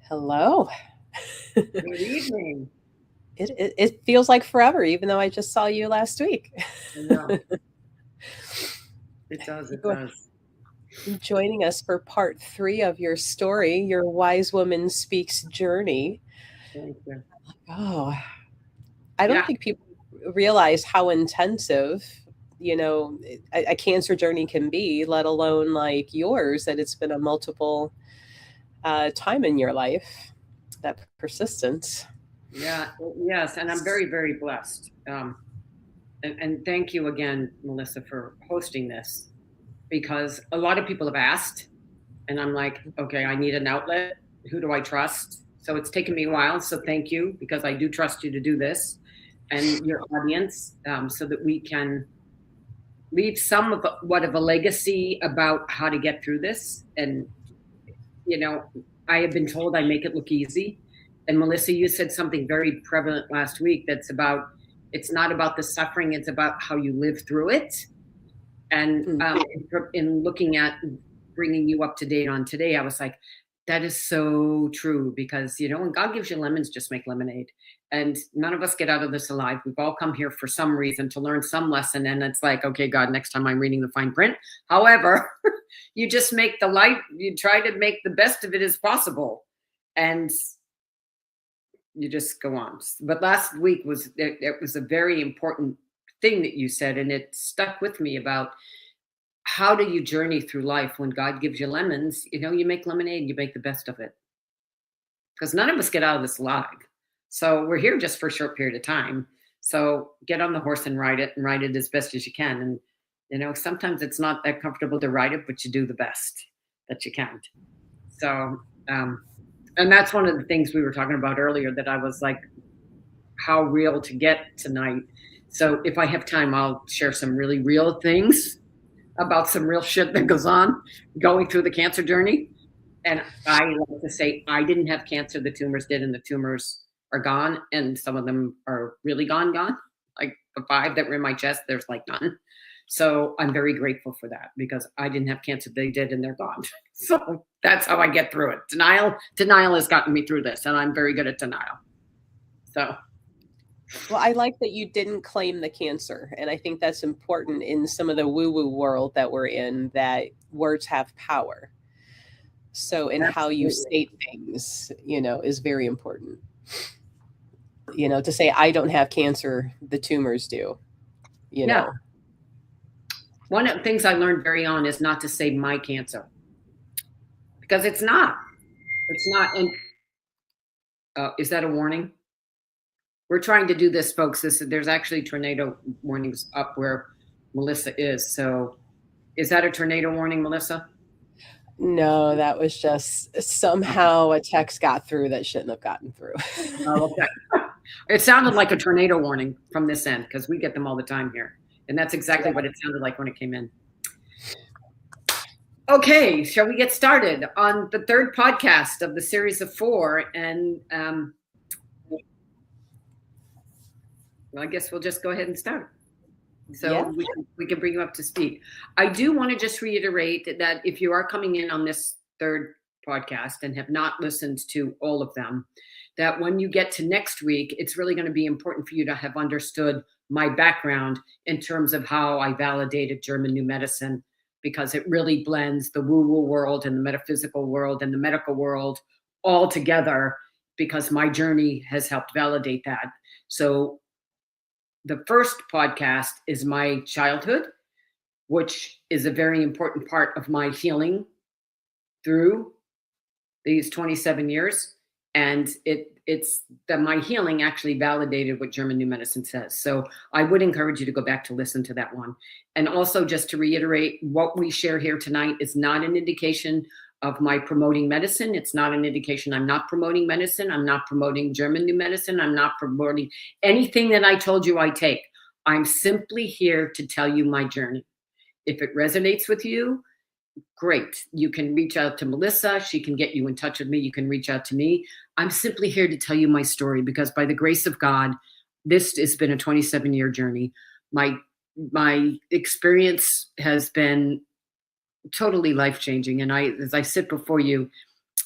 Hello. Good evening. It feels like forever, even though I just saw you last week. I know. It does. It You are does. joining us for part 3 of your story, Your Wise Woman Speaks Journey. Thank you. Oh, I don't Yeah. think people realize how intensive, you know, a cancer journey can be, let alone like yours, that it's been a multiple time in your life, that persistence. Yeah. Yes. And I'm very, very blessed. And thank you again, Melissa, for hosting this because a lot of people have asked, and I'm like, okay, I need an outlet. Who do I trust? So it's taken me a while. So thank you because I do trust you to do this and your audience so that we can leave some of what of a legacy about how to get through this. And you know, I have been told I make it look easy. And Melissa, you said something very prevalent last week that's about it's not about the suffering, it's about how you live through it. And Mm. in looking at bringing you up to date on today, I was like, that is so true because, when God gives you lemons, just make lemonade. And none of us get out of this alive. We've all come here for some reason to learn some lesson. And it's like, okay, God, next time I'm reading the fine print. However, you just make the light, you try to make the best of it as possible. And you just go on. But last week it was a very important thing that you said, and it stuck with me about how do you journey through life when God gives you lemons? You make lemonade and you make the best of it. Because none of us get out of this alive. So we're here just for a short period of time. So get on the horse and ride it as best as you can. And sometimes it's not that comfortable to ride it, but you do the best that you can. So and that's one of the things we were talking about earlier that I was like, how real to get tonight. So if I have time, I'll share some really real things about some real shit that goes on going through the cancer journey. And I like to say, I didn't have cancer, the tumors did, and the tumors are gone. And some of them are really gone. Like the 5 that were in my chest, there's like none. So I'm very grateful for that because I didn't have cancer, they did, and they're gone. So that's how I get through it. Denial has gotten me through this, and I'm very good at denial. So Well, I like that you didn't claim the cancer. And I think that's important in some of the woo woo world that we're in, that words have power. So, in how you absolutely. state things, is very important. To say, I don't have cancer, the tumors do, you Yeah. know. One of the things I learned very on is not to say my cancer because it's not. It's not. And is that a warning? We're trying to do this, folks. There's actually tornado warnings up where Melissa is. So is that a tornado warning, Melissa? No, that was just somehow a text got through that shouldn't have gotten through. Oh, okay. It sounded like a tornado warning from this end because we get them all the time here. And that's exactly what it sounded like when it came in. Okay, shall we get started on the third podcast of the series of 4? And well, I guess we'll just go ahead and start. So Yeah. we can bring you up to speed. I do want to just reiterate that if you are coming in on this third podcast and have not listened to all of them, that when you get to next week, it's really going to be important for you to have understood my background in terms of how I validated German New Medicine, because it really blends the woo-woo world and the metaphysical world and the medical world all together, because my journey has helped validate that. So the first podcast is my childhood, which is a very important part of my healing through these 27 years. And it's that my healing actually validated what German New Medicine says. So I would encourage you to go back to listen to that one. And also, just to reiterate, what we share here tonight is not an indication of my promoting medicine. It's not an indication I'm not promoting medicine. I'm not promoting German New Medicine. I'm not promoting anything that I told you I take. I'm simply here to tell you my journey. If it resonates with you, great. You can reach out to Melissa. She can get you in touch with me. You can reach out to me. I'm simply here to tell you my story because by the grace of God, this has been a 27-year journey. My experience has been totally life-changing. And as I sit before you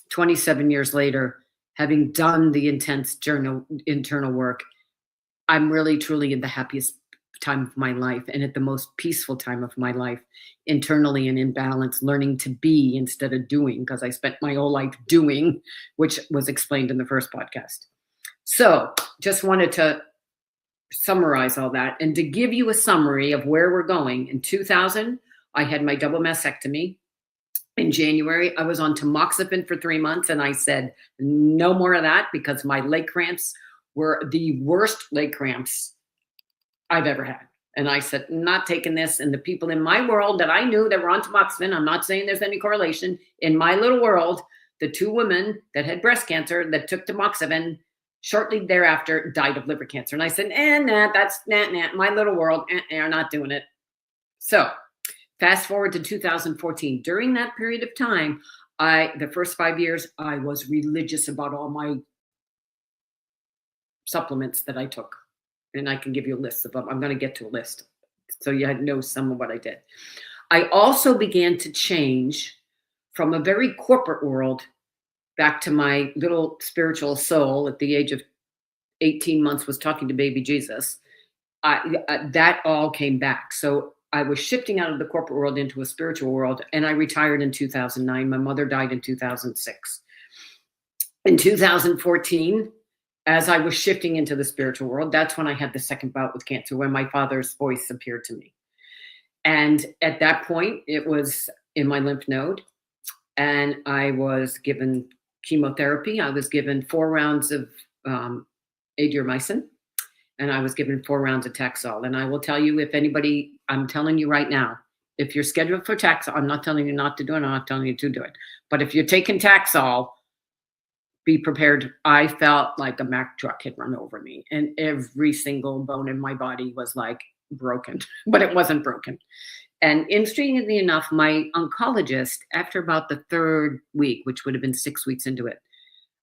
27 years later, having done the intense internal work, I'm really truly in the happiest time of my life and at the most peaceful time of my life, internally and in balance, learning to be instead of doing, because I spent my whole life doing, which was explained in the first podcast. So just wanted to summarize all that and to give you a summary of where we're going. In 2000, I had my double mastectomy. In January, I was on tamoxifen for 3 months, and I said, no more of that, because my leg cramps were the worst leg cramps I've ever had. And I said, not taking this. And the people in my world that I knew that were on tamoxifen, I'm not saying there's any correlation, in my little world, the 2 women that had breast cancer that took tamoxifen shortly thereafter died of liver cancer. And I said, nah, that's nah, my little world, I'm not doing it. So fast forward to 2014. During that period of time, the first 5 years, I was religious about all my supplements that I took. And I can give you a list of them. I'm going to get to a list so you know some of what I did. I also began to change from a very corporate world back to my little spiritual soul at the age of 18 months, was talking to baby Jesus. That all came back. So I was shifting out of the corporate world into a spiritual world, and I retired in 2009. My mother died in 2006. In 2014, as I was shifting into the spiritual world, that's when I had the second bout with cancer, when my father's voice appeared to me. And at that point, it was in my lymph node, and I was given chemotherapy. I was given 4 rounds of adriamycin, and I was given 4 rounds of Taxol. And I will tell you, if anybody, I'm telling you right now, if you're scheduled for Taxol, I'm not telling you not to do it, I'm not telling you to do it. But if you're taking Taxol, be prepared. I felt like a Mack truck had run over me, and every single bone in my body was like broken, but it wasn't broken. And interestingly enough, my oncologist, after about the 3rd week, which would have been 6 weeks into it,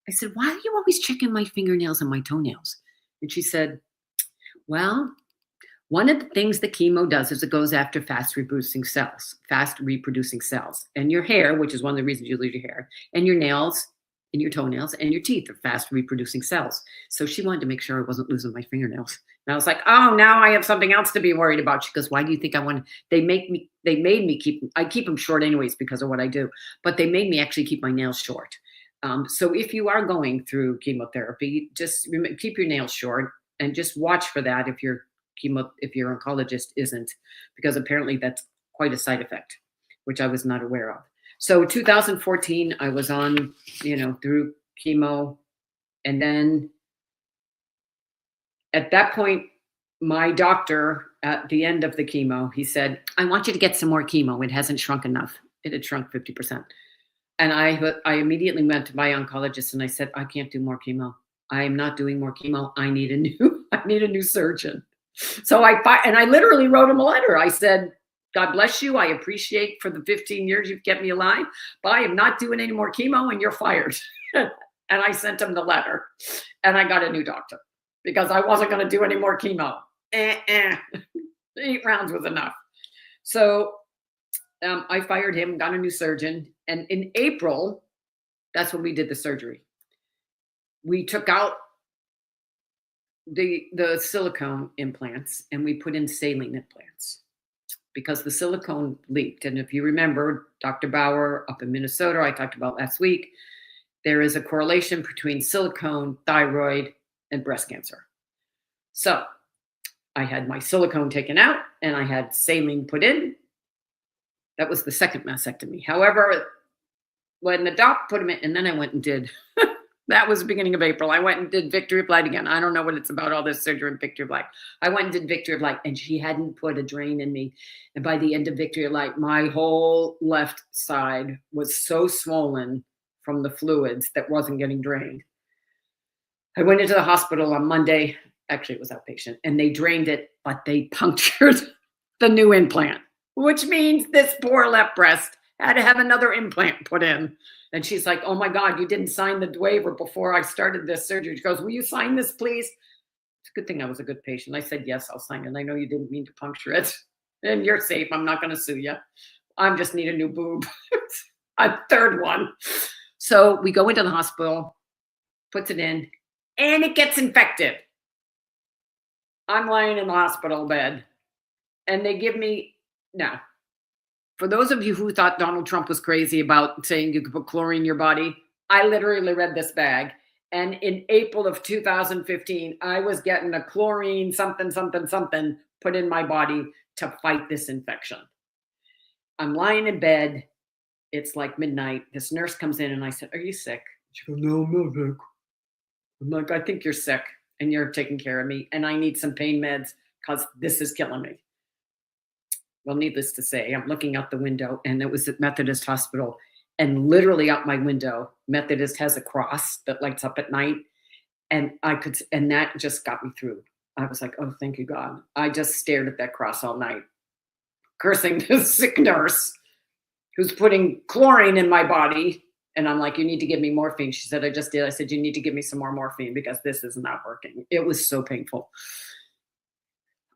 I said, why are you always checking my fingernails and my toenails? And she said, well, one of the things that chemo does is it goes after fast reproducing cells. And your hair, which is one of the reasons you lose your hair, and your nails, and your toenails, and your teeth are fast reproducing cells. So she wanted to make sure I wasn't losing my fingernails. And I was like, oh, now I have something else to be worried about. She goes, why do you think I want to? They made me keep them short anyways because of what I do, but they made me actually keep my nails short. So if you are going through chemotherapy, just keep your nails short and just watch for that if your oncologist isn't, because apparently that's quite a side effect, which I was not aware of. So 2014, I was on, through chemo. And then at that point, my doctor at the end of the chemo, he said, I want you to get some more chemo. It hasn't shrunk enough. It had shrunk 50%. And I immediately went to my oncologist and I said, I can't do more chemo. I am not doing more chemo. I need a new surgeon. So I literally wrote him a letter. I said, God bless you. I appreciate for the 15 years you've kept me alive, but I am not doing any more chemo and you're fired. And I sent him the letter and I got a new doctor because I wasn't going to do any more chemo. 8 rounds was enough. So I fired him, got a new surgeon. And in April, that's when we did the surgery. We took out the silicone implants and we put in saline implants, because the silicone leaked. And if you remember, Dr. Bauer up in Minnesota, I talked about last week, there is a correlation between silicone, thyroid, and breast cancer. So I had my silicone taken out and I had saline put in. That was the second mastectomy. However, when the doc put them in, and then I went and did, that was the beginning of April. I went and did Victory of Light again. I don't know what it's about, all this surgery and Victory of Light. I went and did Victory of Light, and she hadn't put a drain in me. And by the end of Victory of Light, my whole left side was so swollen from the fluids that wasn't getting drained. I went into the hospital on Monday. Actually, it was outpatient, and they drained it, but they punctured the new implant, which means this poor left breast had to have another implant put in. And she's like, oh my God, you didn't sign the waiver before I started this surgery. She goes, will you sign this, please? It's a good thing I was a good patient. I said, yes, I'll sign it. I know you didn't mean to puncture it. And you're safe. I'm not going to sue you. I just need a new boob. A third one. So we go into the hospital. puts it in, and it gets infected. I'm lying in the hospital bed, and they give me, now, for those of you who thought Donald Trump was crazy about saying you could put chlorine in your body, I literally read this bag. And in April of 2015, I was getting a chlorine something, something, something put in my body to fight this infection. I'm lying in bed. It's like midnight. This nurse comes in and I said, "Are you sick?" She goes, "No, I'm not sick." I'm like, "I think you're sick and you're taking care of me and I need some pain meds because this is killing me." Well, needless to say, I'm looking out the window and it was at Methodist Hospital. And literally out my window, Methodist has a cross that lights up at night. And and that just got me through. I was like, "Oh, thank you, God." I just stared at that cross all night, cursing this sick nurse who's putting chlorine in my body. And I'm like, "You need to give me morphine." She said, "I just did." I said, "You need to give me some more morphine because this is not working." It was so painful.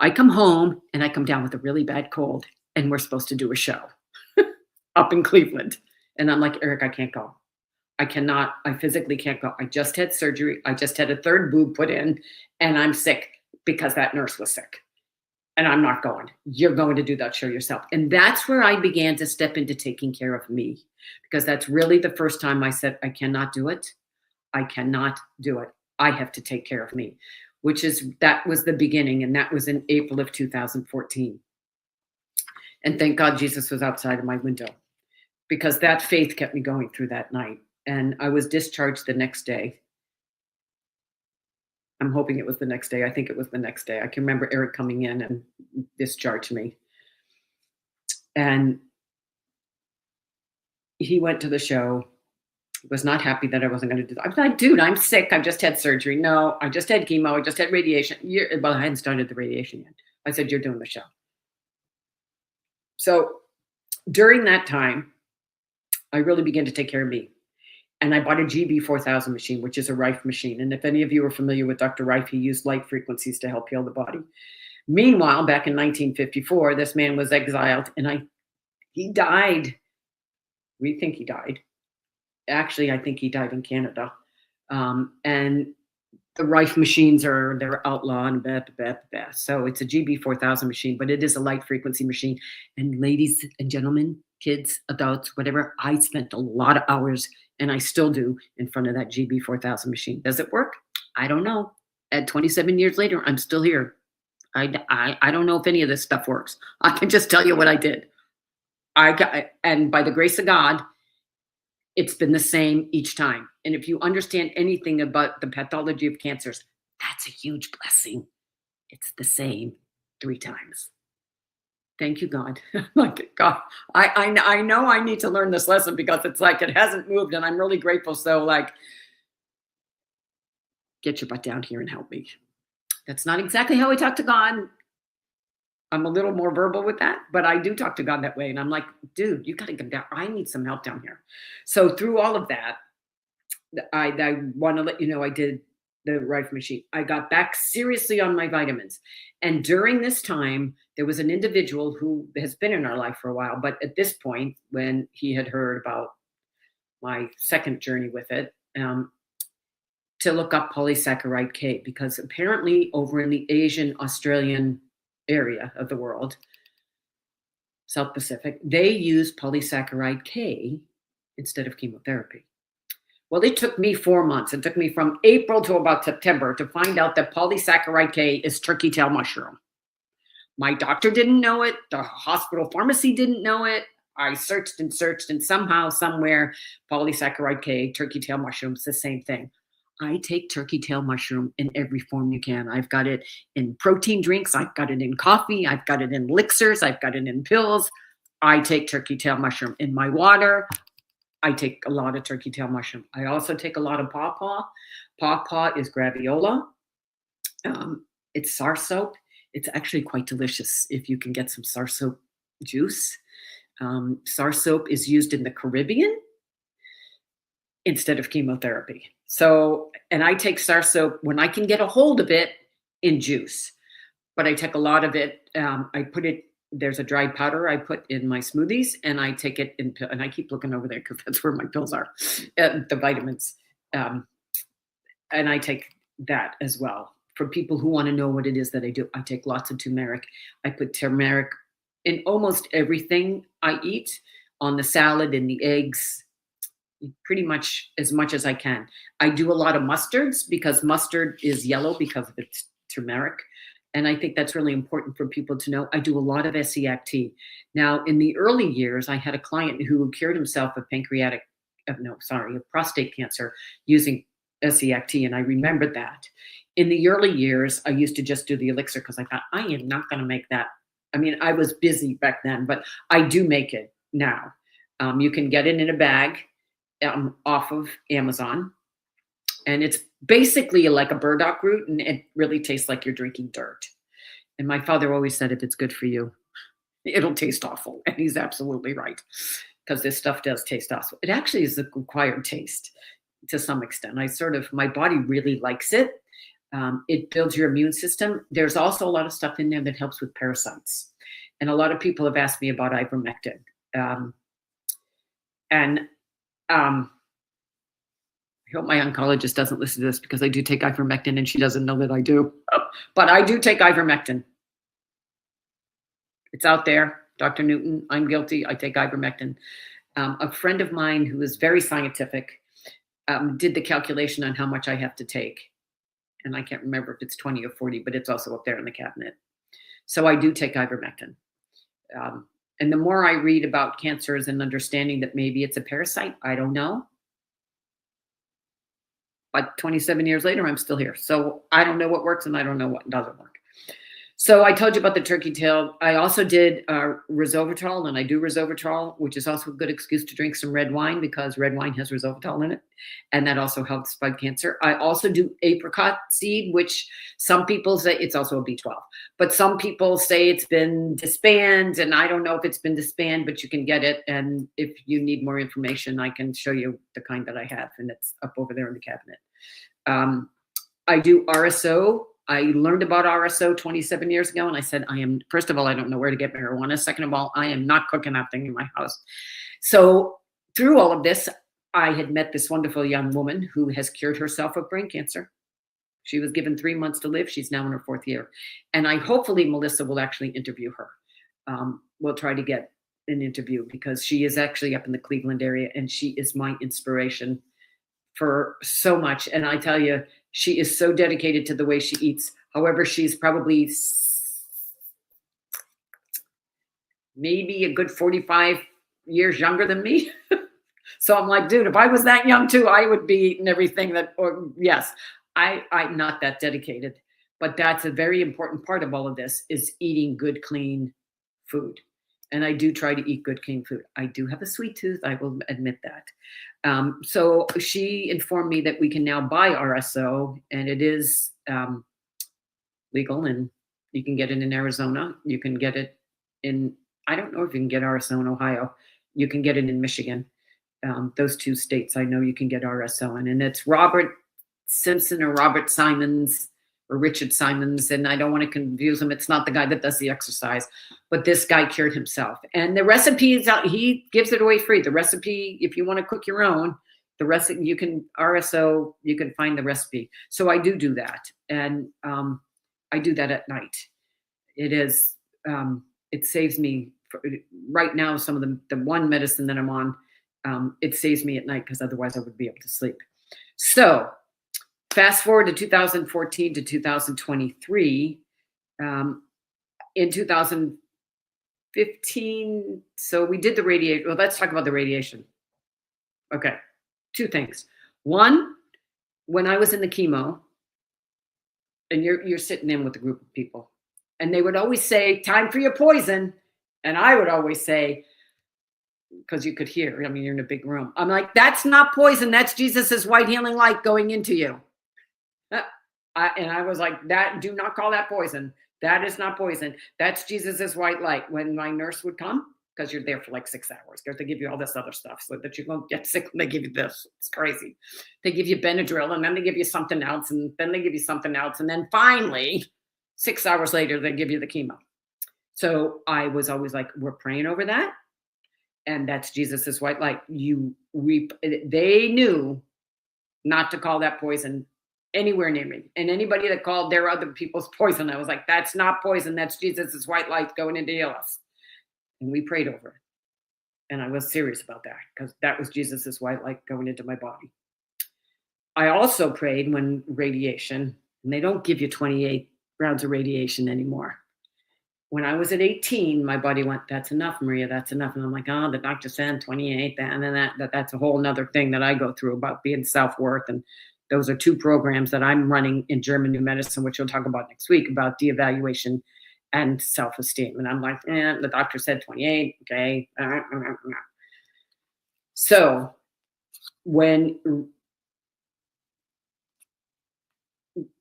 I come home and I come down with a really bad cold and we're supposed to do a show up in Cleveland. And I'm like, "Eric, I can't go. I cannot, I physically can't go. I just had surgery. I just had a third boob put in and I'm sick because that nurse was sick. And I'm not going. You're going to do that show yourself." And that's where I began to step into taking care of me, because that's really the first time I said, "I cannot do it. I cannot do it. I have to take care of me," that was the beginning. And that was in April of 2014. And thank God Jesus was outside of my window, because that faith kept me going through that night. And I was discharged the next day. I'm hoping it was the next day. I think it was the next day. I can remember Eric coming in and discharged me. And he went to the show, was not happy that I wasn't going to do that. I was like, "Dude, I'm sick. I've just had surgery." "No, I just had chemo. I just had radiation." Well, I hadn't started the radiation yet. I said, "You're doing the show." So during that time, I really began to take care of me. And I bought a GB4000 machine, which is a Rife machine. And if any of you are familiar with Dr. Rife, he used light frequencies to help heal the body. Meanwhile, back in 1954, this man was exiled and he died. We think he died. Actually, I think he died in Canada. And the Rife machines they're outlawed and So it's a GB4000 machine, but it is a light frequency machine. And ladies and gentlemen, kids, adults, whatever, I spent a lot of hours, and I still do, in front of that GB4000 machine. Does it work? I don't know. At 27 years later, I'm still here. I don't know if any of this stuff works. I can just tell you what I did. And by the grace of God, it's been the same each time. And if you understand anything about the pathology of cancers, that's a huge blessing. It's the same 3 times. Thank you, God. Like, God, I know I need to learn this lesson, because it's like it hasn't moved, and I'm really grateful. So, like, get your butt down here and help me. That's not exactly how I talk to God. I'm a little more verbal with that, but I do talk to God that way. And I'm like, "Dude, you got to come down. I need some help down here." So through all of that, I want to let you know I did the Rife machine. I got back seriously on my vitamins. And during this time, there was an individual who has been in our life for a while, but at this point, when he had heard about my second journey with it, to look up polysaccharide K, because apparently over in the Asian, Australian area of the world, South Pacific, they use polysaccharide K instead of chemotherapy. Well, it took me 4 months. It took me from April to about September to find out that polysaccharide K is turkey tail mushroom. My doctor didn't know it. The hospital pharmacy didn't know it. I searched and searched, and somehow, somewhere, polysaccharide K, turkey tail mushroom, it's the same thing. I take turkey tail mushroom in every form you can. I've got it in protein drinks. I've got it in coffee. I've got it in elixirs. I've got it in pills. I take turkey tail mushroom in my water. I take a lot of turkey tail mushroom. I also take a lot of pawpaw. Pawpaw is graviola. It's sarsoap. It's actually quite delicious if you can get some sarsoap juice. Sarsoap is used in the Caribbean instead of chemotherapy. So, and I take sarsoap when I can get a hold of it in juice, but I take a lot of it. I put it, there's a dried powder I put in my smoothies, and I take it in, and I keep looking over there because that's where my pills are, the vitamins. and I take that as well. For people who want to know what it is that I do, I take lots of turmeric. I put turmeric in almost everything I eat, on the salad, in the eggs, pretty much as I can. I do a lot of mustards because mustard is yellow because of its turmeric. And I think that's really important for people to know. I do a lot of SEACT. Now, in the early years, I had a client who cured himself of of prostate cancer using SEACT. And I remembered that. In the early years, I used to just do the elixir because I thought, I am not going to make that. I mean, I was busy back then, but I do make it now. You can get it in a bag off of Amazon. And it's basically like a burdock root, and it really tastes like you're drinking dirt. And my father always said, if it's good for you, it'll taste awful. And he's absolutely right, because this stuff does taste awful. It actually is a acquired taste to some extent. My body really likes it. It builds your immune system. There's also a lot of stuff in there that helps with parasites. And a lot of people have asked me about ivermectin. I hope my oncologist doesn't listen to this, because I do take ivermectin and she doesn't know that I do. But I do take ivermectin. It's out there. Dr. Newton, I'm guilty. I take ivermectin. A friend of mine who is very scientific did the calculation on how much I have to take. And I can't remember if it's 20 or 40, but it's also up there in the cabinet. So I do take ivermectin. And the more I read about cancers and understanding that maybe it's a parasite, I don't know. But 27 years later, I'm still here. So I don't know what works and I don't know what doesn't work. So I told you about the turkey tail. I also did resveratrol, and I do resveratrol, which is also a good excuse to drink some red wine, because red wine has resveratrol in it. And that also helps fight cancer. I also do apricot seed, which some people say it's also a B12. But some people say it's been disbanded, and I don't know if it's been disbanded, but you can get it. And if you need more information, I can show you the kind that I have, and it's up over there in the cabinet. I do RSO. I learned about RSO 27 years ago, and I said, first of all, I don't know where to get marijuana. Second of all, I am not cooking that thing in my house. So through all of this, I had met this wonderful young woman who has cured herself of brain cancer. She was given 3 months to live. She's now in her 4th year. And hopefully Melissa will actually interview her. We'll try to get an interview, because she is actually up in the Cleveland area, and she is my inspiration for so much. And I tell you, she is so dedicated to the way she eats. However, she's probably maybe a good 45 years younger than me. So I'm like, dude, if I was that young too, I would be eating everything yes, I'm not that dedicated. But that's a very important part of all of this, is eating good, clean food. And I do try to eat good, clean food. I do have a sweet tooth. I will admit that. So she informed me that we can now buy RSO, and it is legal, and you can get it in Arizona. You can get it I don't know if you can get RSO in Ohio. You can get it in Michigan. Those 2 states I know you can get RSO in. And it's Robert Simpson or Robert Simons or Richard Simons, and I don't want to confuse him. It's not the guy that does the exercise, but this guy cured himself. And the recipe is out. He gives it away free. The recipe, if you want to cook your own, the recipe, you can find the recipe. So I do that. And I do that at night. It saves me right now. Some of the one medicine that I'm on, it saves me at night, because otherwise I would be able to sleep. So fast forward to 2014 to 2023. In 2015, so we did the radiation. Well, let's talk about the radiation. Okay, 2 things. One, when I was in the chemo, and you're sitting in with a group of people, and they would always say, time for your poison. And I would always say, because you could hear, you're in a big room. I'm like, that's not poison. That's Jesus's white healing light going into you. And I was like, do not call that poison. That is not poison. That's Jesus's white light. When my nurse would come, because you're there for like 6 hours, because they give you all this other stuff so that you won't get sick when they give you this. It's crazy. They give you Benadryl, and then they give you something else, and then they give you something else. And then finally, 6 hours later, they give you the chemo. So I was always like, we're praying over that. And that's Jesus's white light. They knew not to call that poison. anywhere near me. And anybody that called their other people's poison, I was like, that's not poison. That's Jesus's white light going in to heal us. And we prayed over it. And I was serious about that because that was Jesus's white light going into my body. I also prayed when radiation, and they don't give you 28 rounds of radiation anymore. When I was at 18, my body went, that's enough, Maria, that's enough. And I'm like, oh, the doctor said 28, and then that's a whole nother thing that I go through about being self-worth. And those are 2 programs that I'm running in German New Medicine, which we'll talk about next week, about de-evaluation and self-esteem. And I'm like, the doctor said 28, okay. So when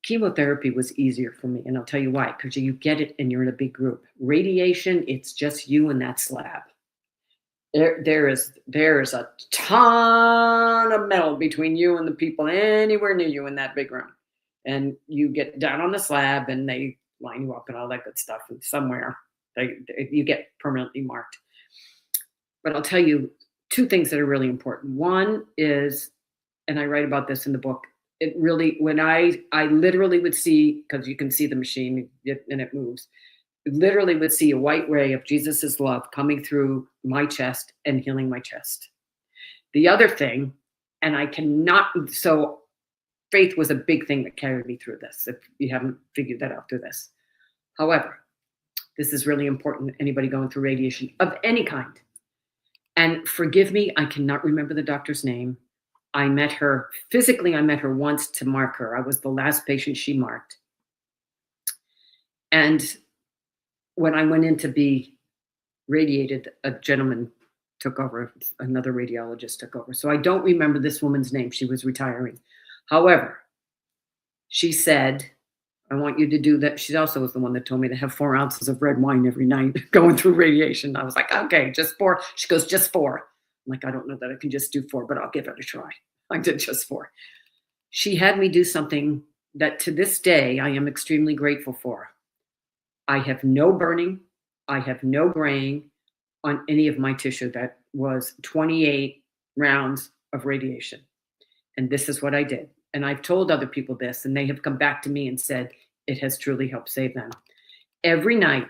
chemotherapy was easier for me, and I'll tell you why, because you get it and you're in a big group. Radiation, it's just you and that slab. There is a ton of metal between you and the people anywhere near you in that big room. And you get down on the slab and they line you up and all that good stuff. And somewhere you get permanently marked. But I'll tell you 2 things that are really important. One is, and I write about this in the book, it really, when I literally would see, because you can see the machine and it moves, literally would see a white ray of Jesus's love coming through my chest and healing my chest. The other thing, and I cannot, so faith was a big thing that carried me through this, if you haven't figured that out through this. However, this is really important, anybody going through radiation of any kind. And forgive me, I cannot remember the doctor's name. I met her once to mark her. I was the last patient she marked. And when I went in to be radiated, a gentleman took over, another radiologist took over. So I don't remember this woman's name. She was retiring. However, she said, I want you to do that. She also was the one that told me to have 4 ounces of red wine every night going through radiation. I was like, okay, just 4. She goes, just 4. I'm like, I don't know that I can just do 4, but I'll give it a try. I did just 4. She had me do something that to this day I am extremely grateful for. I have no burning. I have no graying on any of my tissue. That was 28 rounds of radiation. And this is what I did. And I've told other people this, and they have come back to me and said it has truly helped save them. Every night,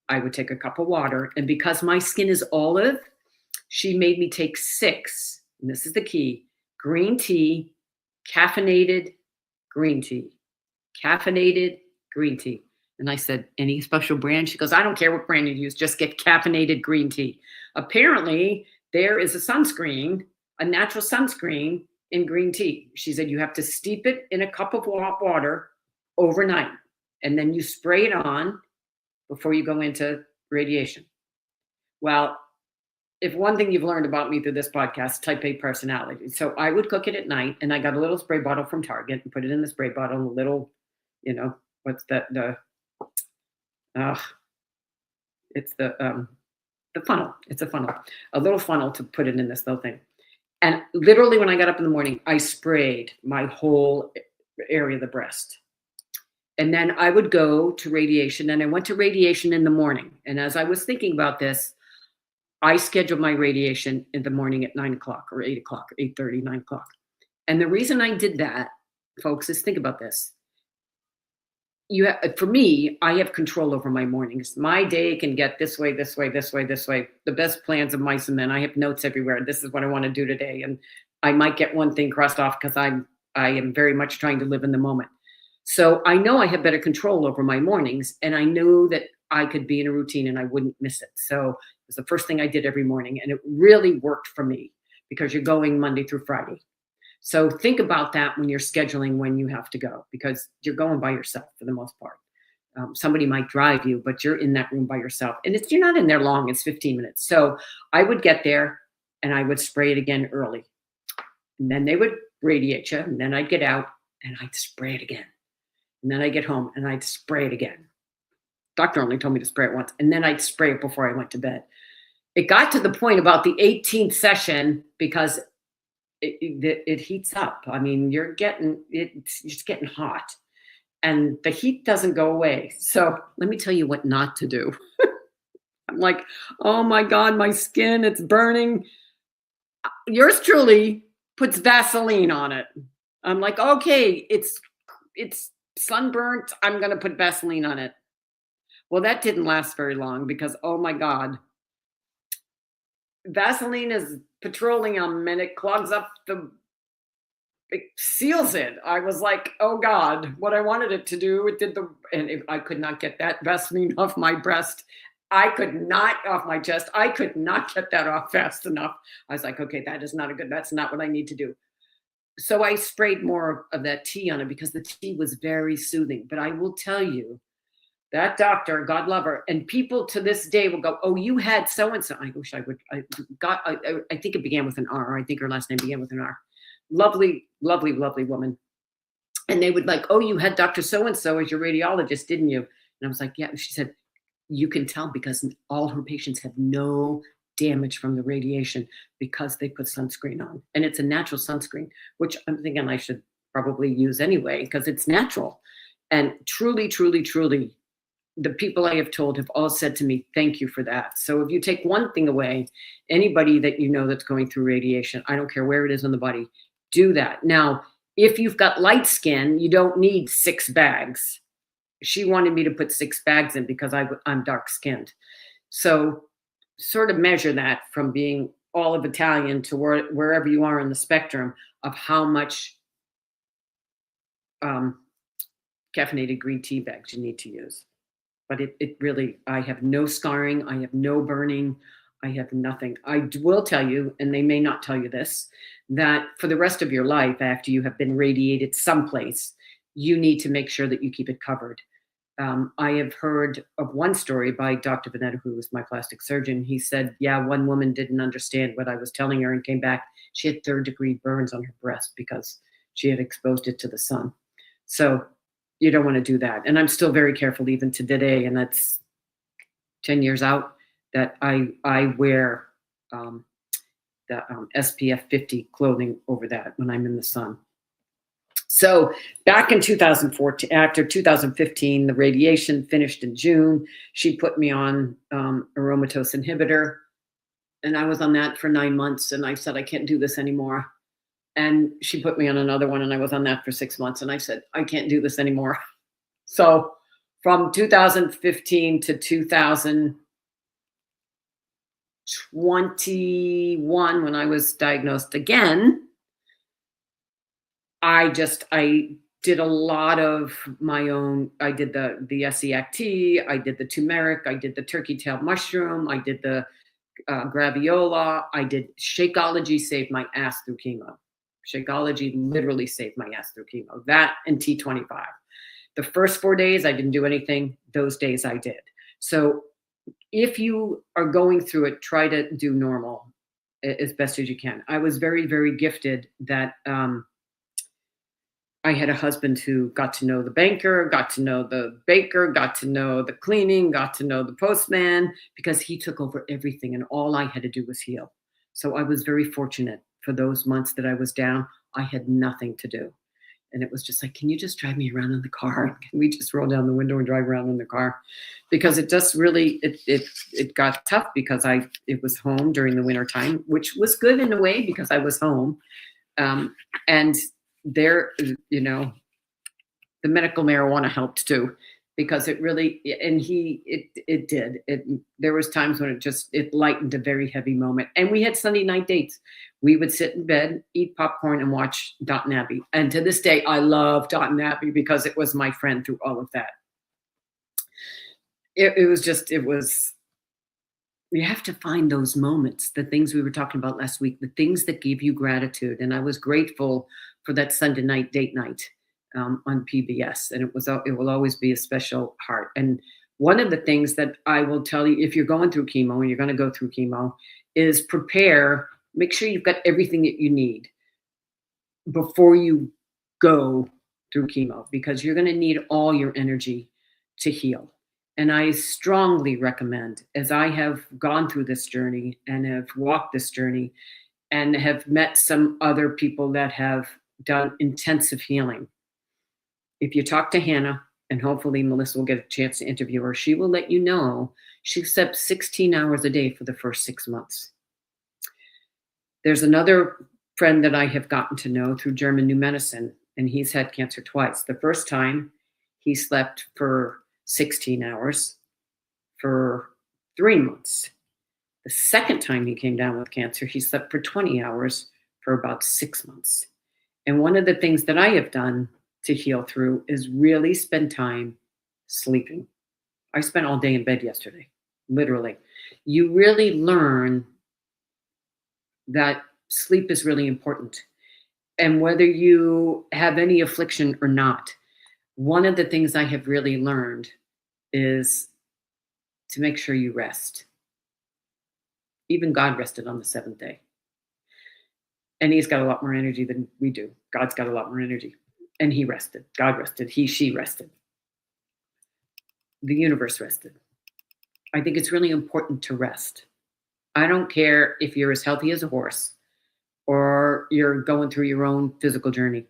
I would take a cup of water. And because my skin is olive, she made me take 6, and this is the key, green tea, caffeinated green tea. Caffeinated green tea. And I said, any special brand? She goes, I don't care what brand you use, just get caffeinated green tea. Apparently, there is a sunscreen, a natural sunscreen in green tea. She said, you have to steep it in a cup of hot water overnight, and then you spray it on before you go into radiation. Well, if one thing you've learned about me through this podcast, type A personality. So I would cook it at night, and I got a little spray bottle from Target and put it in the spray bottle, a little, what's that? It's the funnel. It's a funnel, a little funnel to put it in this little thing. And literally when I got up in the morning, I sprayed my whole area of the breast. And then I would go to radiation, and I went to radiation in the morning. And as I was thinking about this, I scheduled my radiation in the morning at 9 o'clock or 8 o'clock, 8:30, 9 o'clock. And the reason I did that, folks, is think about this. For me, I have control over my mornings. My day can get this way, this way, this way, this way. The best plans of mice and men. I have notes everywhere. This is what I want to do today. And I might get one thing crossed off because I am very much trying to live in the moment. So I know I have better control over my mornings, and I knew that I could be in a routine and I wouldn't miss it. So it was the first thing I did every morning, and it really worked for me because you're going Monday through Friday. So think about that when you're scheduling when you have to go, because you're going by yourself for the most part. Somebody might drive you, but you're in that room by yourself, and you're not in there long. It's 15 minutes. So I would get there and I would spray it again early, and then they would radiate you, and then I'd get out and I'd spray it again. And then I'd get home and I'd spray it again. Doctor only told me to spray it once, and then I'd spray it before I went to bed. It got to the point about the 18th session, because it heats up. I mean, it's just getting hot, and the heat doesn't go away. So let me tell you what not to do. I'm like, oh my God, my skin, it's burning. Yours truly puts Vaseline on it. I'm like, okay, it's sunburnt. I'm gonna put Vaseline on it. Well, that didn't last very long because oh my God, Vaseline is petroleum and it clogs up it seals it. I was like, oh God, what I wanted it to do, it did I could not get that Vaseline off my breast. I could not off my chest. I could not get that off fast enough. I was like, okay, that's not what I need to do. So I sprayed more of that tea on it because the tea was very soothing. But I will tell you, that doctor, God love her, and people to this day will go, "Oh, you had so and so." I wish I would. I think it began with an R. I think her last name began with an R. Lovely, lovely, lovely woman. And they would like, "Oh, you had Doctor So and So as your radiologist, didn't you?" And I was like, "Yeah." She said, "You can tell because all her patients have no damage from the radiation because they put sunscreen on, and it's a natural sunscreen, which I'm thinking I should probably use anyway because it's natural." And truly, truly, truly, the people I have told have all said to me, thank you for that. So if you take one thing away, anybody that you know that's going through radiation, I don't care where it is on the body, do that. Now, if you've got light skin, you don't need 6 bags. She wanted me to put 6 bags in because I'm dark skinned. So sort of measure that from being all of Italian to wherever you are in the spectrum of how much um, caffeinated green tea bags you need to use. But it really, I have no scarring, I have no burning, I have nothing. Will tell you, and they may not tell you this, that for the rest of your life, after you have been radiated someplace, you need to make sure that you keep it covered. I have heard of one story by Dr. Vanetta, who was my plastic surgeon. He said, yeah, one woman didn't understand what I was telling her and came back. She had 3rd-degree burns on her breast because she had exposed it to the sun. So you don't want to do that. And I'm still very careful even to today, and that's 10 years out, that I wear the SPF 50 clothing over that when I'm in the sun. So back in 2014, after 2015, the radiation finished in June. She put me on aromatase inhibitor, and I was on that for 9 months. And I said, I can't do this anymore. And she put me on another one, and I was on that for 6 months. And I said, I can't do this anymore. So from 2015 to 2021, when I was diagnosed again, I did a lot of my own. I did the Essiac tea, I did the turmeric, I did the turkey tail mushroom, I did the graviola, I did Shakeology. Saved my ass through chemo. Shakeology literally saved my ass through chemo. That and T25. The first 4 days I didn't do anything. Those days I did. So if you are going through it, try to do normal as best as you can. I was very, very gifted that I had a husband who got to know the banker, got to know the baker, got to know the cleaning, got to know the postman, because he took over everything and all I had to do was heal. So I was very fortunate for those months that I was down. I had nothing to do. And it was just like, can you just drive me around in the car? Can we just roll down the window and drive around in the car? Because it just really, it got tough because it was home during the winter time, which was good in a way because I was home. And there, the medical marijuana helped too, because it really, and it did. There was times when it lightened a very heavy moment. And we had Sunday night dates. We would sit in bed, eat popcorn, and watch Downton Abbey. And to this day, I love Downton Abbey because it was my friend through all of that. You have to find those moments, the things we were talking about last week, the things that give you gratitude. And I was grateful for that Sunday night date night on PBS. And it will always be a special heart. And one of the things that I will tell you, if you're going through chemo and you're going to go through chemo, is make sure you've got everything that you need before you go through chemo, because you're going to need all your energy to heal. And I strongly recommend, as I have gone through this journey and have walked this journey and have met some other people that have done intensive healing, if you talk to Hannah, and hopefully Melissa will get a chance to interview her, she will let you know she slept 16 hours a day for the first 6 months. There's another friend that I have gotten to know through German New Medicine, and he's had cancer twice. The first time he slept for 16 hours for 3 months. The second time he came down with cancer, he slept for 20 hours for about 6 months. And one of the things that I have done to heal through is really spend time sleeping. I spent all day in bed yesterday, literally. You really learn that sleep is really important. And whether you have any affliction or not, one of the things I have really learned is to make sure you rest. Even God rested on the seventh day. And he's got a lot more energy than we do. God's got a lot more energy. And he rested. God rested. He, she rested. The universe rested. I think it's really important to rest. I don't care if you're as healthy as a horse or you're going through your own physical journey.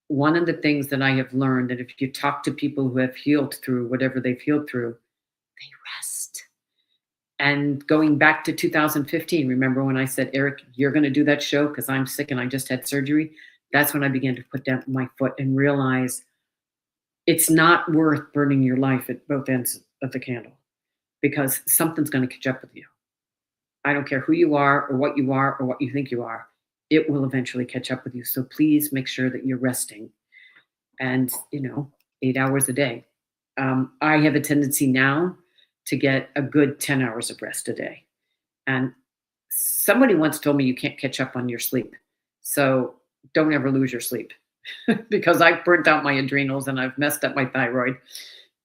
One of the things that I have learned that if you talk to people who have healed through whatever they've healed through, they rest. And going back to 2015, remember when I said, Eric, you're going to do that show because I'm sick and I just had surgery? That's when I began to put down my foot and realize it's not worth burning your life at both ends of the candle because something's going to catch up with you. I don't care who you are or what you think you are. It will eventually catch up with you. So please make sure that you're resting and, 8 hours a day. I have a tendency now to get a good 10 hours of rest a day. And somebody once told me you can't catch up on your sleep. So don't ever lose your sleep because I've burnt out my adrenals and I've messed up my thyroid.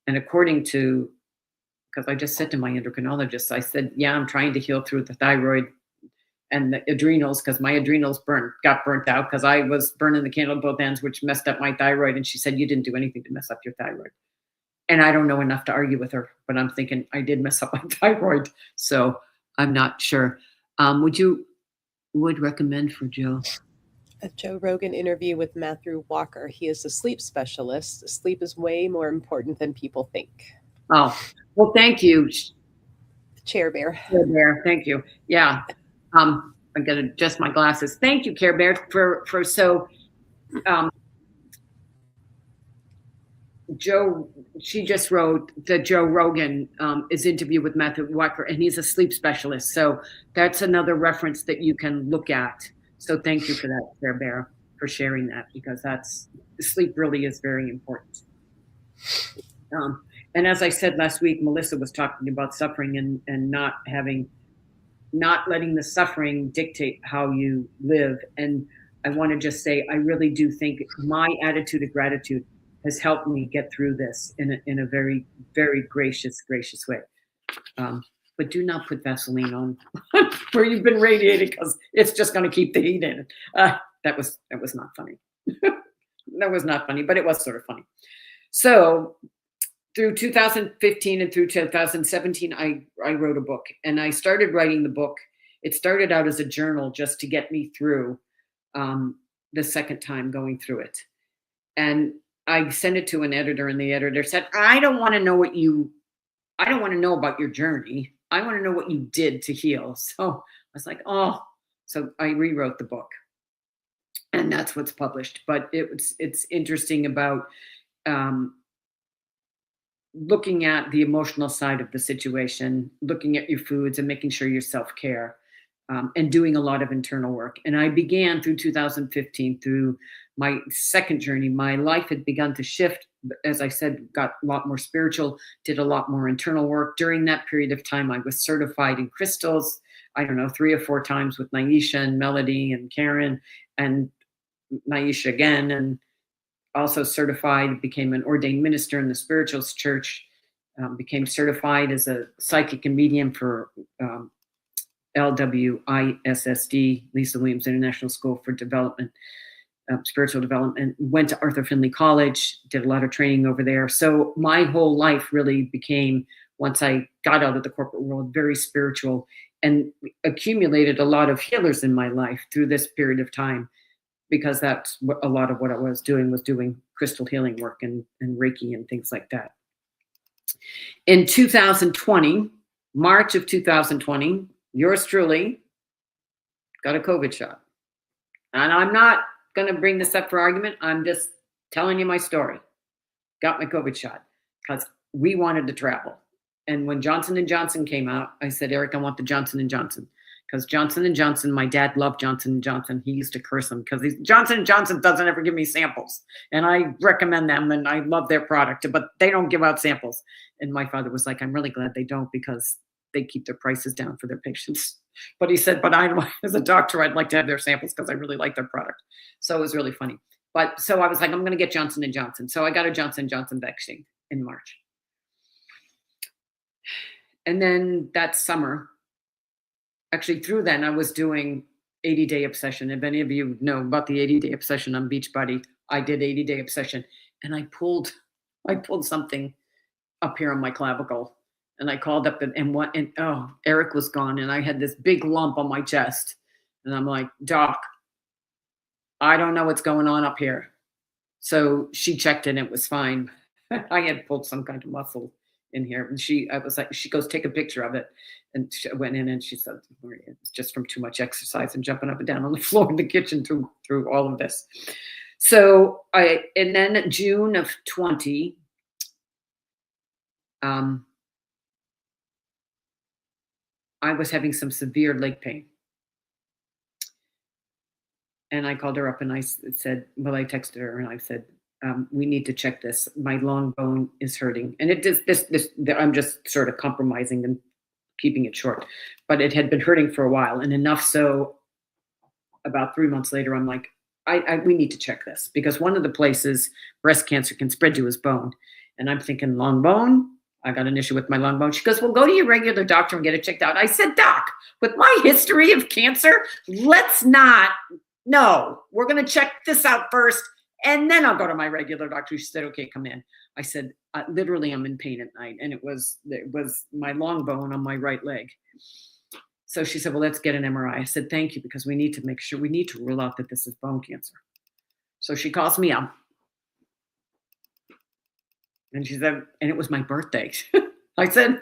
And because I just said to my endocrinologist, I said, yeah, I'm trying to heal through the thyroid and the adrenals because my adrenals got burnt out because I was burning the candle at both ends, which messed up my thyroid. And she said, you didn't do anything to mess up your thyroid. And I don't know enough to argue with her, but I'm thinking I did mess up my thyroid. So I'm not sure. Would recommend for Joe? A Joe Rogan interview with Matthew Walker. He is a sleep specialist. Sleep is way more important than people think. Oh, well, thank you. Chair Bear. Care Bear, thank you. Yeah. I got to adjust my glasses. Thank you, Care Bear, for Joe, she just wrote that Joe Rogan is interviewed with Matthew Walker, and he's a sleep specialist. So that's another reference that you can look at. So thank you for that, Care Bear, for sharing that because sleep really is very important. And as I said last week, Melissa was talking about suffering and not letting the suffering dictate how you live. And I want to just say, I really do think my attitude of gratitude has helped me get through this in a very, very gracious way. But do not put Vaseline on where you've been radiated because it's just going to keep the heat in. That was not funny. That was not funny, but it was sort of funny. So through 2015 and through 2017, I wrote a book and I started writing the book. It started out as a journal just to get me through the second time going through it. And I sent it to an editor and the editor said, I don't want to know about your journey. I want to know what you did to heal. So I was like, oh, so I rewrote the book and that's what's published. But it's interesting about looking at the emotional side of the situation, looking at your foods and making sure you're self-care and doing a lot of internal work. And I began through 2015, through my second journey, my life had begun to shift. As I said, got a lot more spiritual, did a lot more internal work. During that period of time, I was certified in crystals, 3 or 4 times with Naisha and Melody and Karen and Naisha again, and also certified, became an ordained minister in the spirituals church, became certified as a psychic and medium for LWISSD, Lisa Williams International School for Development, Spiritual Development, went to Arthur Findlay College, did a lot of training over there. So my whole life really became, once I got out of the corporate world, very spiritual and accumulated a lot of healers in my life through this period of time, because that's what a lot of what I was doing crystal healing work and Reiki and things like that. In 2020, March of 2020, yours truly got a COVID shot. And I'm not going to bring this up for argument. I'm just telling you my story. Got my COVID shot because we wanted to travel. And when Johnson and Johnson came out, I said, Eric, I want the Johnson and Johnson because Johnson and Johnson. My dad loved Johnson and Johnson. He used to curse them because Johnson and Johnson doesn't ever give me samples, and I recommend them and I love their product, but they don't give out samples. And my father was like, I'm really glad they don't because they keep their prices down for their patients. But he said, but I, as a doctor, I'd like to have their samples because I really like their product. So it was really funny. But so I was like, I'm going to get Johnson and Johnson. So I got a Johnson and Johnson vaccine in March. And then that summer, actually through then, I was doing 80-day obsession. If any of you know about the 80-day obsession on Beachbody, I did 80-day obsession, and I pulled something up here on my clavicle, and I called up and oh, Eric was gone, and I had this big lump on my chest, and I'm like, Doc, I don't know what's going on up here. So she checked and it was fine. I had pulled some kind of muscle in here, and I was like, she goes, take a picture of it. And she went in and she said, it's just from too much exercise and jumping up and down on the floor in the kitchen through all of this. So and then June of 20, I was having some severe leg pain. And I called her up and I said, well, I texted her and I said, we need to check this. My long bone is hurting. And it does I'm just sort of compromising and keeping it short, but it had been hurting for a while, and enough so about 3 months later, I'm like, we need to check this because one of the places breast cancer can spread to is bone. And I'm thinking, long bone? I got an issue with my long bone. She goes, well, go to your regular doctor and get it checked out. I said, Doc, with my history of cancer, let's not. No, we're going to check this out first, and then I'll go to my regular doctor. She said, okay, come in. I said, literally, I'm in pain at night, and it was my long bone on my right leg. So she said, well, let's get an MRI. I said, thank you, because we need to make sure, we need to rule out that this is bone cancer. So she calls me up, and she said, and it was my birthday. I said,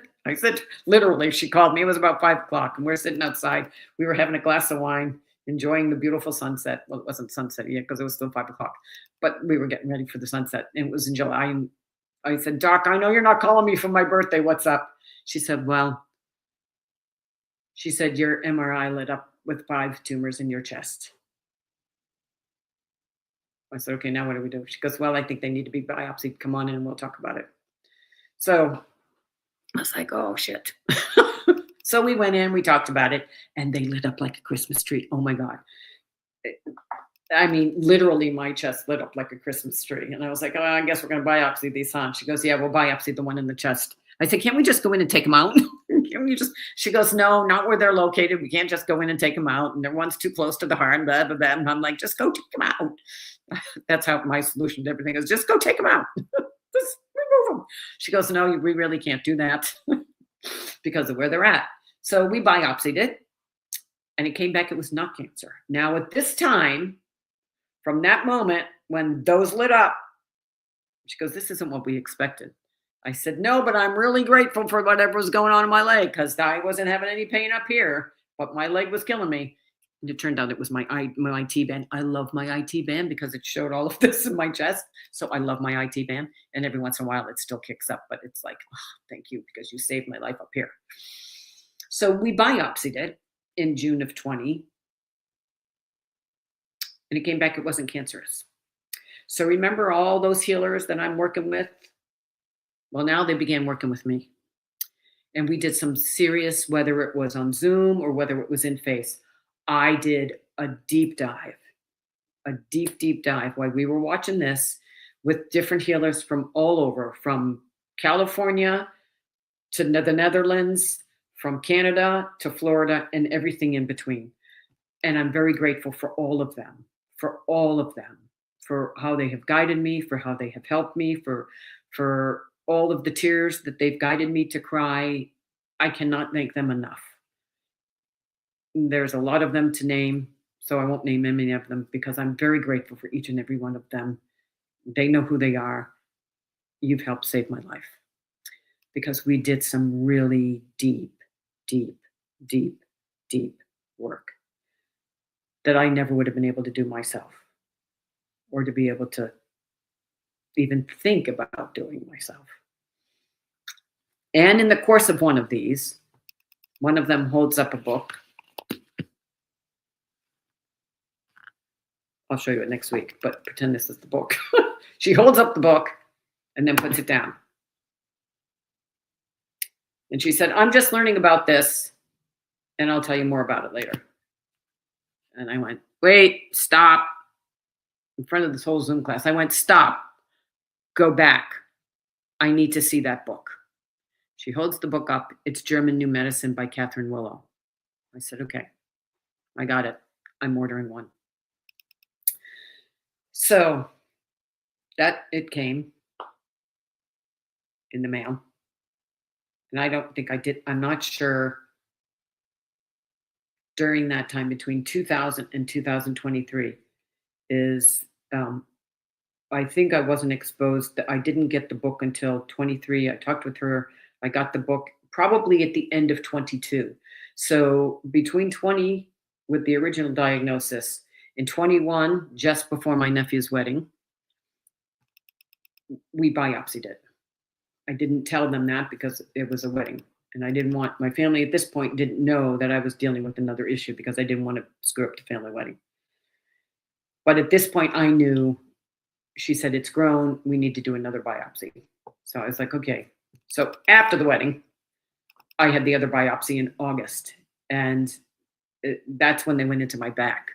literally, she called me. It was about 5 o'clock, and we're sitting outside. We were having a glass of wine, enjoying the beautiful sunset. Well, it wasn't sunset yet because it was still 5 o'clock, but we were getting ready for the sunset, and it was in July. And I said, Doc, I know you're not calling me for my birthday. What's up? She said, well, your MRI lit up with 5 tumors in your chest. I said, okay, now what do we do? She goes, well, I think they need to be biopsied. Come on in and we'll talk about it. So I was like, oh, shit. So we went in, we talked about it, and they lit up like a Christmas tree. Oh, my God. I mean, literally, my chest lit up like a Christmas tree. And I was like, oh, I guess we're going to biopsy these, huh? She goes, yeah, we'll biopsy the one in the chest. I said, can't we just go in and take them out? Can we just? She goes, no, not where they're located. We can't just go in and take them out. And one's too close to the heart, blah, blah, blah. And I'm like, just go take them out. That's how my solution to everything is. Just go take them out. Just remove them. She goes, no, we really can't do that because of where they're at. So we biopsied it, and it came back it was not cancer. Now, at this time, from that moment when those lit up, she goes, this isn't what we expected. I said, no, but I'm really grateful for whatever was going on in my leg because I wasn't having any pain up here, but my leg was killing me. And it turned out it was my IT band. I love my IT band because it showed all of this in my chest. So I love my IT band. And every once in a while, it still kicks up, but it's like, oh, thank you because you saved my life up here. So we biopsied it in June of 20. And it came back, it wasn't cancerous. So remember all those healers that I'm working with? Well, now they began working with me. And we did some serious, whether it was on Zoom or whether it was in face. I did a deep dive while we were watching this with different healers from all over, from California to the Netherlands, from Canada to Florida, and everything in between. And I'm very grateful for all of them, for how they have guided me, for how they have helped me, for all of the tears that they've guided me to cry. I cannot thank them enough. There's a lot of them to name, so I won't name any of them because I'm very grateful for each and every one of them. They know who they are. You've helped save my life because we did some really deep work. that I never would have been able to do myself, or to be able to even think about doing myself. And in the course of one of these, one of them holds up a book. I'll show you it next week, but pretend this is the book. She holds up the book and then puts it down. And she said, I'm just learning about this, and I'll tell you more about it later. And I went, wait, stop. In front of this whole Zoom class, I went, stop. Go back. I need to see that book. She holds the book up. It's German New Medicine by Catherine Willow. I said, okay, I got it. I'm ordering one. So that it came in the mail. And I don't think I did. I'm not sure during that time between 2000 and 2023 is, I think I wasn't exposed. I didn't get the book until 23. I talked with her. I got the book probably at the end of 22. So between 20 with the original diagnosis, in 21, just before my nephew's wedding, we biopsied it. I didn't tell them that because it was a wedding. And I didn't want, my family at this point didn't know that I was dealing with another issue because I didn't want to screw up the family wedding. But at this point, I knew. She said, it's grown. We need to do another biopsy. So I was like, okay. So after the wedding, I had the other biopsy in August. And that's when they went into my back.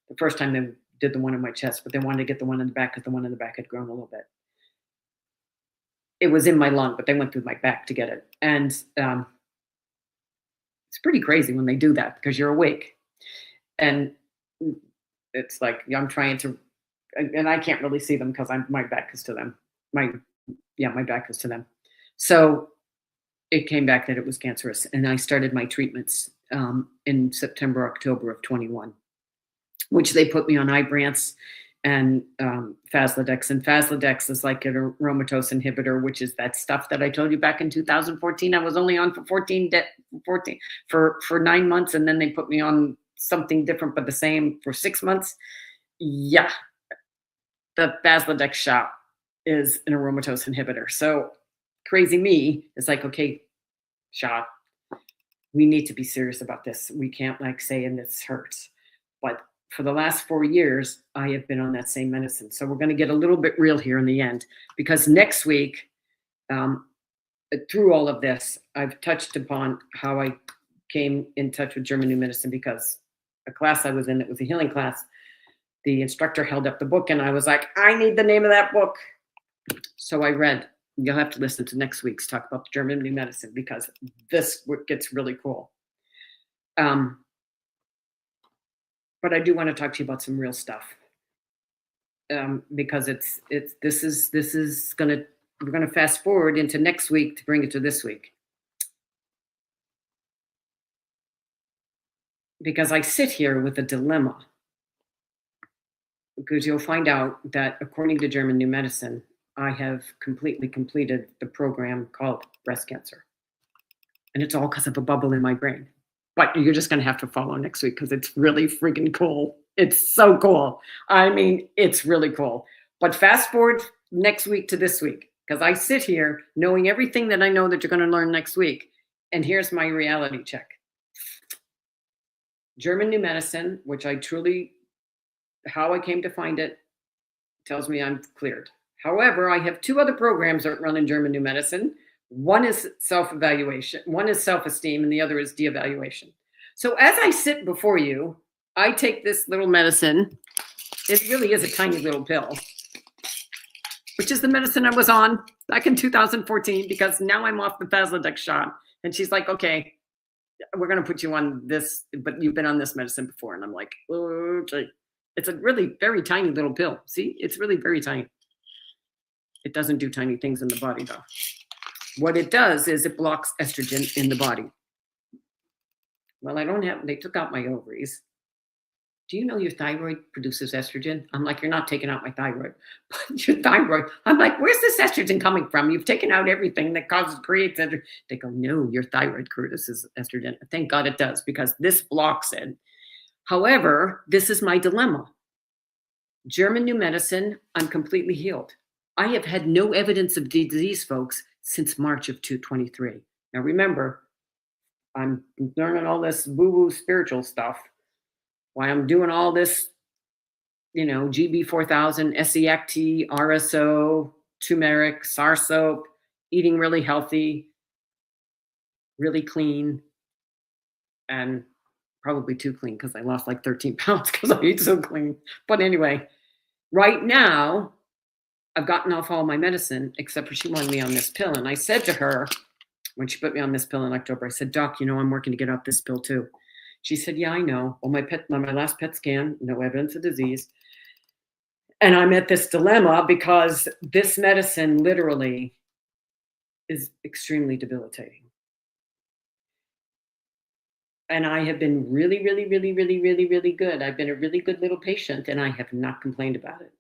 The first time they did the one in my chest, but they wanted to get the one in the back because the one in the back had grown a little bit. It was in my lung, but they went through my back to get it. And it's pretty crazy when they do that because you're awake. And it's like, I'm trying to, and I can't really see them because my back is to them. My back is to them. So it came back that it was cancerous. And I started my treatments in September, October of 21, which they put me on Ibrance and Faslodex. And Faslodex is like a aromatase inhibitor, which is that stuff that I told you back in 2014. I was only on for 9 months, and then they put me on something different but the same for 6 months. Yeah, the Faslodex shot is an aromatase inhibitor. So crazy me is like, okay, shot, we need to be serious about this. We can't like say, and this hurts. But for the last 4 years, I have been on that same medicine. So we're going to get a little bit real here in the end, because next week, through all of this, I've touched upon how I came in touch with German New Medicine because a class I was in, it was a healing class. The instructor held up the book and I was like, I need the name of that book. So I read. You'll have to listen to next week's talk about the German New Medicine because this gets really cool. But I do want to talk to you about some real stuff because we're gonna fast forward into next week to bring it to this week. Because I sit here with a dilemma. Because you'll find out that according to German New Medicine, I have completely completed the program called breast cancer. And it's all because of a bubble in my brain. But you're just going to have to follow next week because it's really freaking cool. It's so cool. I mean, it's really cool. But fast forward next week to this week, because I sit here knowing everything that I know that you're going to learn next week. And here's my reality check. German New Medicine, which how I came to find it, tells me I'm cleared. However, I have 2 other programs that run in German New Medicine. One is self-evaluation, one is self-esteem, and the other is de-evaluation. So as I sit before you, I take this little medicine. It really is a tiny little pill, which is the medicine I was on back in 2014, because now I'm off the Faslodex shot. And she's like, okay, we're going to put you on this, but you've been on this medicine before. And I'm like, okay. It's a really very tiny little pill. See, it's really very tiny. It doesn't do tiny things in the body, though. What it does is it blocks estrogen in the body. Well, they took out my ovaries. Do you know your thyroid produces estrogen? I'm like, you're not taking out my thyroid. But your thyroid, I'm like, where's this estrogen coming from? You've taken out everything that creates estrogen. They go, no, your thyroid produces estrogen. Thank God it does, because this blocks it. However, this is my dilemma. German new medicine, I'm completely healed. I have had no evidence of disease, folks, since March of 2023. Now remember, I'm learning all this woo-woo spiritual stuff. Why I'm doing all this, GB4000, SEACT, RSO, turmeric, SAR soap, eating really healthy, really clean, and probably too clean because I lost like 13 pounds because I eat so clean. But anyway, right now, I've gotten off all my medicine except for she wanted me on this pill. And I said to her, when she put me on this pill in October, I said, Doc, I'm working to get off this pill too. She said, yeah, I know. Well, my last PET scan, no evidence of disease. And I'm at this dilemma because this medicine literally is extremely debilitating. And I have been really, really, really, really, really, really good. I've been a really good little patient and I have not complained about it.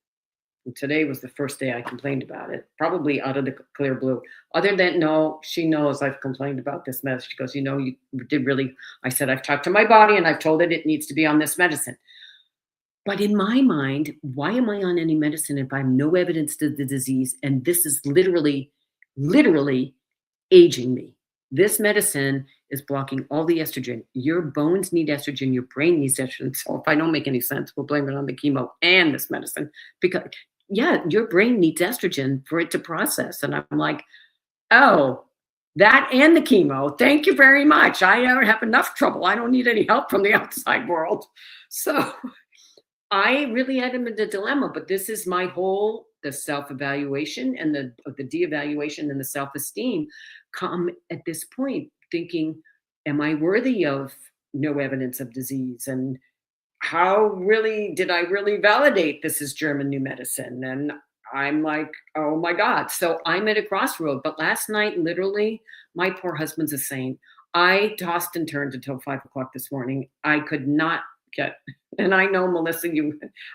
And today was the first day I complained about it, probably out of the clear blue. Other than, no, she knows I've complained about this medicine. She goes, you did really, I said, I've talked to my body and I've told it needs to be on this medicine. But in my mind, why am I on any medicine if I have no evidence to the disease? And this is literally, literally aging me. This medicine is blocking all the estrogen. Your bones need estrogen. Your brain needs estrogen. So if I don't make any sense, we'll blame it on the chemo and this medicine. Because, yeah, your brain needs estrogen for it to process. And I'm like, oh, that and the chemo. Thank you very much. I don't have enough trouble. I don't need any help from the outside world. So I really had him in the dilemma, but this is my whole, the self-evaluation and the de-evaluation and the self-esteem come at this point thinking, am I worthy of no evidence of disease? And how really did I really validate this is German new medicine? And I'm like, oh my God. So I'm at a crossroad. But last night, literally, my poor husband's a saint. I tossed and turned until 5 o'clock this morning. I could not get, and I know, Melissa,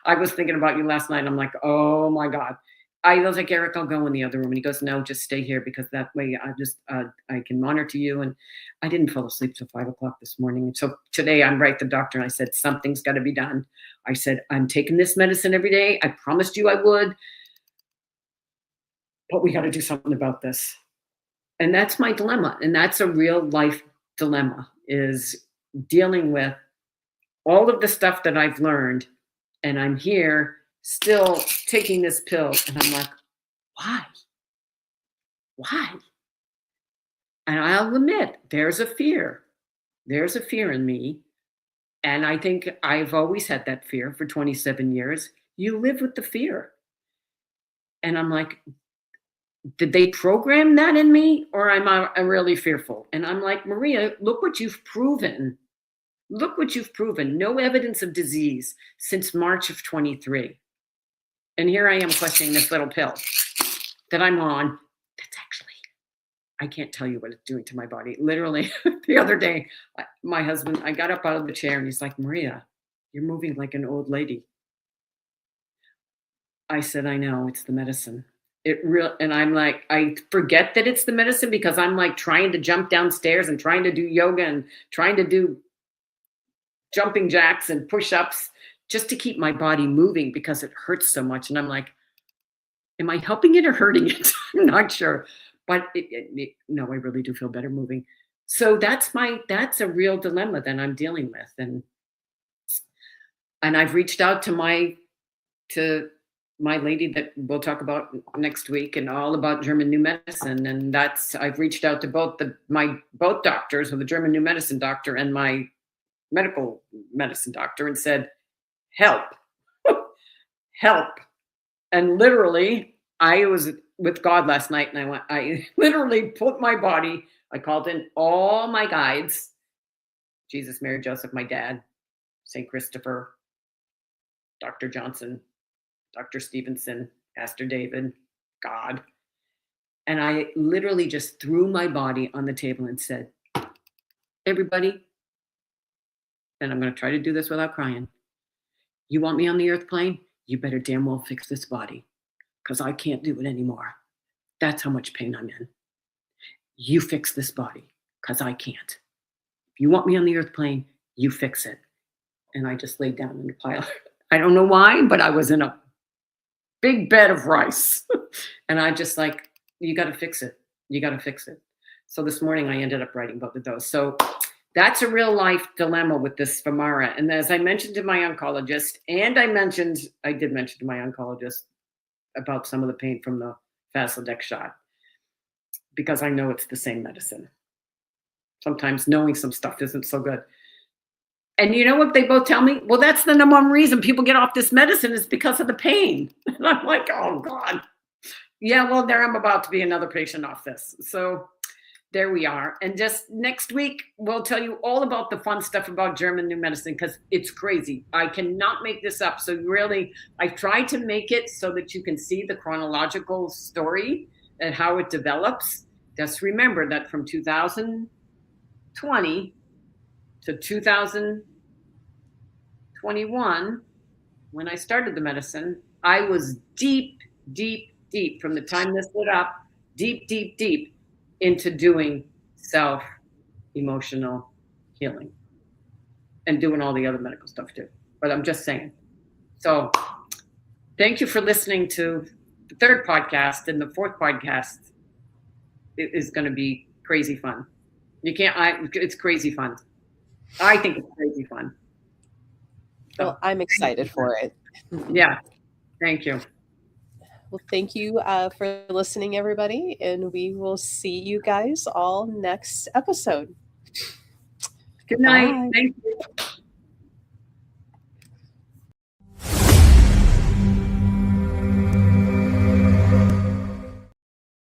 I was thinking about you last night. I'm like, oh my God. I was like, Eric, I'll go in the other room. And he goes, no, just stay here because that way I can monitor you. And I didn't fall asleep till 5 o'clock this morning. And so today I'm right to the doctor and I said, something's got to be done. I said, I'm taking this medicine every day. I promised you I would, but we got to do something about this. And that's my dilemma. And that's a real life dilemma, is dealing with all of the stuff that I've learned. And I'm here still taking this pill. And I'm like, why? Why? And I'll admit, there's a fear. There's a fear in me. And I think I've always had that fear for 27 years. You live with the fear. And I'm like, did they program that in me, or am I really fearful? And I'm like, Maria, look what you've proven. Look what you've proven. No evidence of disease since March of 23. And here I am questioning this little pill that I'm on. That's actually, I can't tell you what it's doing to my body. Literally, the other day, my husband, I got up out of the chair and he's like, Maria, you're moving like an old lady. I said, I know, it's the medicine. And I'm like, I forget that it's the medicine because I'm like trying to jump downstairs and trying to do yoga and trying to do jumping jacks and push-ups just to keep my body moving because it hurts so much. And I'm like, am I helping it or hurting it? I'm not sure. But no, I really do feel better moving. So that's a real dilemma that I'm dealing with. And I've reached out to my lady that we'll talk about next week and all about German new medicine. And I've reached out to both doctors, the German new medicine doctor and my medical medicine doctor, and said, help, help. And literally, I was with God last night and I literally put my body, I called in all my guides, Jesus, Mary, Joseph, my dad, St. Christopher, Dr. Johnson, Dr. Stevenson, Pastor David, God. And I literally just threw my body on the table and said, everybody, and I'm going to try to do this without crying. You want me on the earth plane? You better damn well fix this body because I can't do it anymore. That's how much pain I'm in. You fix this body because I can't. If you want me on the earth plane, you fix it. And I just laid down in a pile. I don't know why, but I was in a big bed of rice. And I just like, you got to fix it. You got to fix it. So this morning I ended up writing both of those. So that's a real life dilemma with this Femara. And as I mentioned to my oncologist, and I did mention to my oncologist about some of the pain from the Faslodex shot, because I know it's the same medicine. Sometimes knowing some stuff isn't so good. And you know what they both tell me? Well, that's the number one reason people get off this medicine is because of the pain. And I'm like, oh God. Yeah, well, there I'm about to be another patient off this. So there we are. And just next week, we'll tell you all about the fun stuff about German new medicine, because it's crazy. I cannot make this up. So really, I've tried to make it so that you can see the chronological story and how it develops. Just remember that from 2020 to 2021, when I started the medicine, I was deep from the time this lit up, deep into doing self-emotional healing and doing all the other medical stuff too. But I'm just saying. So thank you for listening to the third podcast, and the fourth podcast is going to be crazy fun. It's crazy fun. I think it's crazy fun. So, well, I'm excited for it. Yeah. Thank you. Well, thank you for listening, everybody. And we will see you guys all next episode. Good night. Bye. Thank you.